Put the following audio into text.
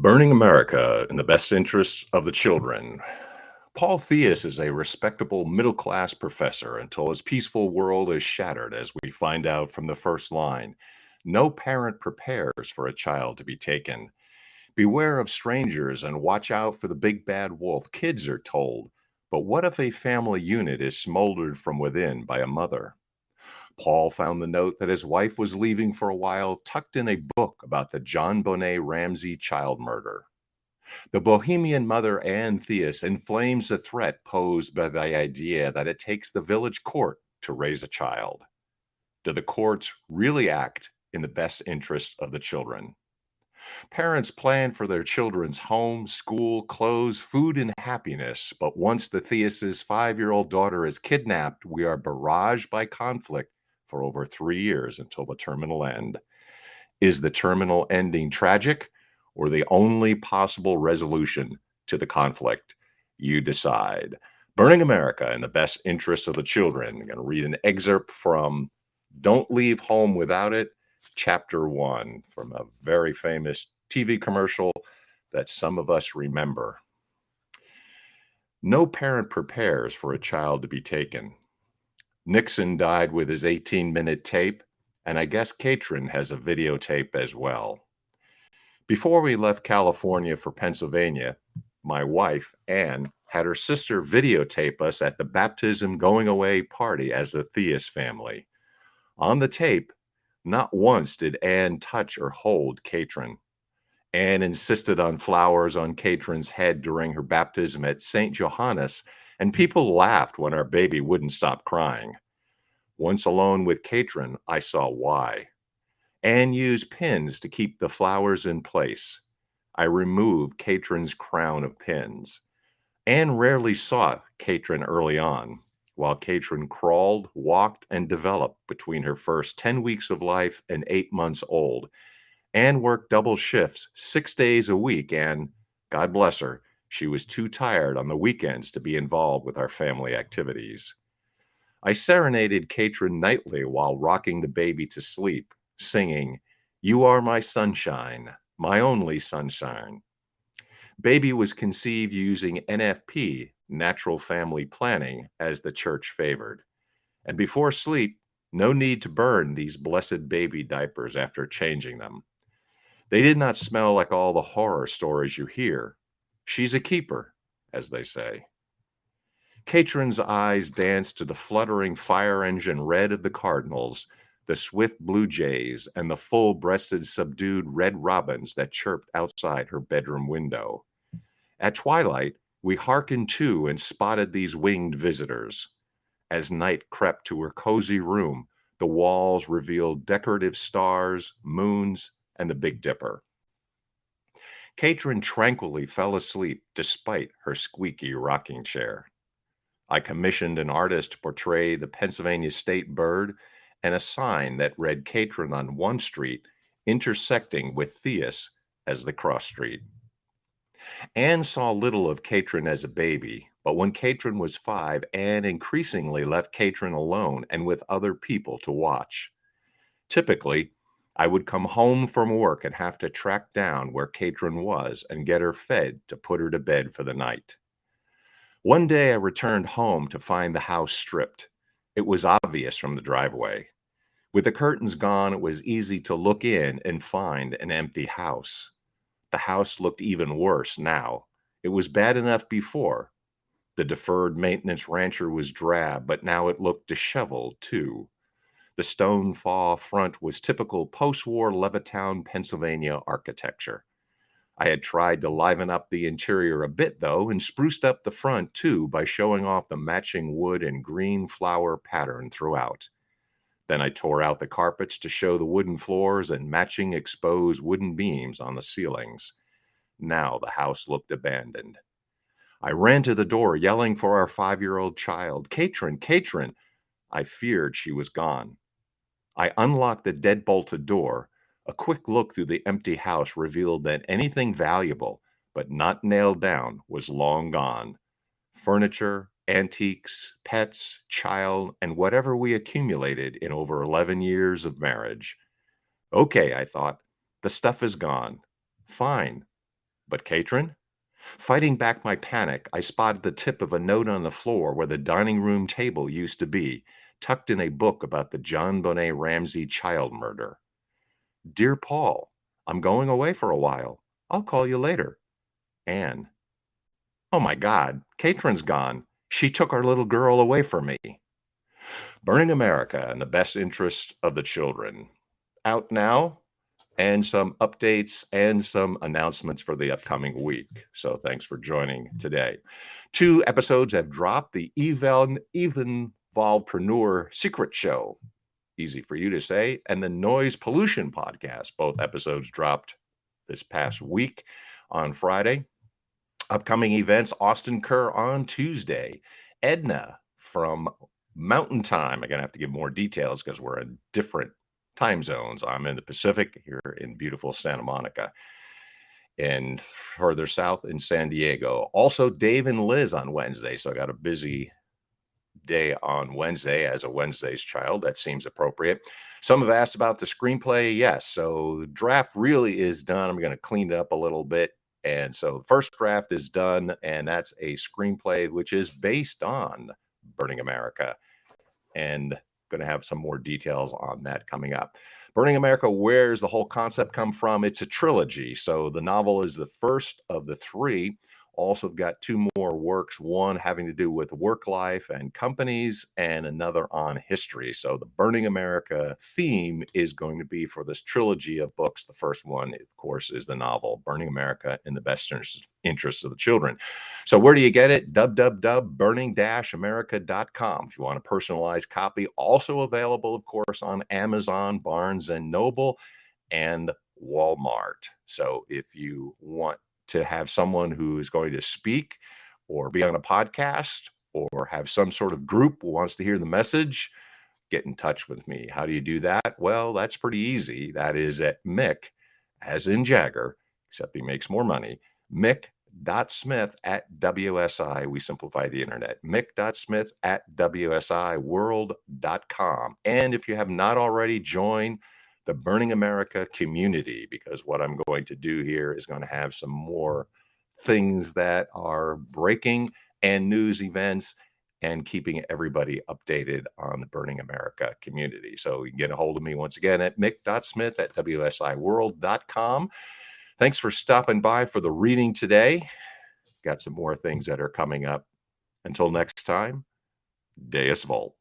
Burning America in the best interests of the children. Paul Theus is a respectable middle class professor until his peaceful world is shattered, as we find out from the first line. No parent prepares for a child to be taken. Beware of strangers and watch out for the big bad wolf, kids are told. But what if a family unit is smoldered from within by a mother? Paul found the note that his wife was leaving for a while, tucked in a book about the John Bonet Ramsey child murder. The Bohemian mother Anne Theus inflames the threat posed by the idea that it takes the village court to raise a child. Do the courts really act in the best interest of the children? Parents plan for their children's home, school, clothes, food, and happiness. But once the Theus's 5-year-old daughter is kidnapped, we are barraged by conflict for over 3 years until the terminal end. Is the terminal ending tragic or the only possible resolution to the conflict? You decide. Burning America in the best interests of the children. I'm going to read an excerpt from Don't Leave Home Without It, Chapter 1, from a very famous TV commercial that some of us remember. No parent prepares for a child to be taken. Nixon died with his 18-minute tape, and I guess Katrin has a videotape as well. Before we left California for Pennsylvania, my wife, Anne, had her sister videotape us at the baptism going away party as the Theus family. On the tape, not once did Anne touch or hold Katrin. Anne insisted on flowers on Katrin's head during her baptism at St. Johannes, and people laughed when our baby wouldn't stop crying. Once alone with Katrin, I saw why. Anne used pins to keep the flowers in place. I removed Katrin's crown of pins. Anne rarely saw Katrin early on, while Katrin crawled, walked, and developed between her first 10 weeks of life and 8 months old. Anne worked double shifts 6 days a week, and, God bless her, she was too tired on the weekends to be involved with our family activities. I serenaded Katrin nightly while rocking the baby to sleep, singing, "You are my sunshine, my only sunshine." Baby was conceived using NFP, natural family planning, as the church favored. And before sleep, no need to burn these blessed baby diapers after changing them. They did not smell like all the horror stories you hear. She's a keeper, as they say. Katrin's eyes danced to the fluttering fire engine red of the cardinals, the swift blue jays, and the full-breasted subdued red robins that chirped outside her bedroom window. At twilight, we hearkened to and spotted these winged visitors. As night crept to her cozy room, the walls revealed decorative stars, moons, and the Big Dipper. Katrin tranquilly fell asleep despite her squeaky rocking chair. I commissioned an artist to portray the Pennsylvania state bird and a sign that read Katrin on one street, intersecting with Theus as the cross street. Anne saw little of Katrin as a baby, but when Katrin was 5, Anne increasingly left Katrin alone and with other people to watch. Typically, I would come home from work and have to track down where Katrin was and get her fed to put her to bed for the night. One day I returned home to find the house stripped. It was obvious from the driveway. With the curtains gone, it was easy to look in and find an empty house. The house looked even worse now. It was bad enough before. The deferred maintenance rancher was drab, but now it looked disheveled too. The stone fall front was typical post-war Levittown, Pennsylvania architecture. I had tried to liven up the interior a bit, though, and spruced up the front, too, by showing off the matching wood and green flower pattern throughout. Then I tore out the carpets to show the wooden floors and matching exposed wooden beams on the ceilings. Now the house looked abandoned. I ran to the door, yelling for our 5-year-old child, "Katrin, Katrin!" I feared she was gone. I unlocked the dead-bolted door. A quick look through the empty house revealed that anything valuable, but not nailed down, was long gone. Furniture, antiques, pets, child, and whatever we accumulated in over 11 years of marriage. Okay, I thought, the stuff is gone. Fine. But Katrin? Fighting back my panic, I spotted the tip of a note on the floor where the dining room table used to be, tucked in a book about the John Bonet Ramsey child murder. Dear Paul, I'm going away for a while. I'll call you later. Anne. Oh my God, Katrin's gone. She took our little girl away from me. Burning America in the Best Interest of the Children. Out now, and some updates and some announcements for the upcoming week. So thanks for joining today. 2 episodes have dropped. The Evolvepreneur Secret Show, easy for you to say, and the Noise Pollution Podcast. Both episodes dropped this past week on Friday. Upcoming events, Austin Kerr on Tuesday. Edna from Mountain Time. I'm going to have to give more details because we're in different time zones. I'm in the Pacific here in beautiful Santa Monica, and further south in San Diego. Also, Dave and Liz on Wednesday. So I got a busy day on Wednesday as a Wednesday's child. That seems appropriate. Some have asked about the screenplay. Yes. So the draft really is done. I'm going to clean it up a little bit. And so the first draft is done, and that's a screenplay which is based on Burning America. And going to have some more details on that coming up. Burning America, where's the whole concept come from? It's a trilogy. So the novel is the first of the 3. Also got 2 more works, one having to do with work life and companies, and another on history. So the Burning America theme is going to be for this trilogy of books. The first one, of course, is the novel Burning America in the Best Interests of the Children. So where do you get it? www.burning-america.com. If you want a personalized copy, also available, of course, on Amazon, Barnes and Noble, and Walmart. So if you want to have someone who is going to speak or be on a podcast or have some sort of group who wants to hear the message, get in touch with me. How do you do that? Well, that's pretty easy. That is at Mick, as in Jagger, except he makes more money, mick.smith at WSI. We simplify the internet. mick.smith at WSIworld.com. And if you have not already joined the Burning America community, because what I'm going to do here is going to have some more things that are breaking and news events and keeping everybody updated on the Burning America community. So you can get a hold of me once again at mick.smith at WSIworld.com. Thanks for stopping by for the reading today. Got some more things that are coming up. Until next time, Deus Volt.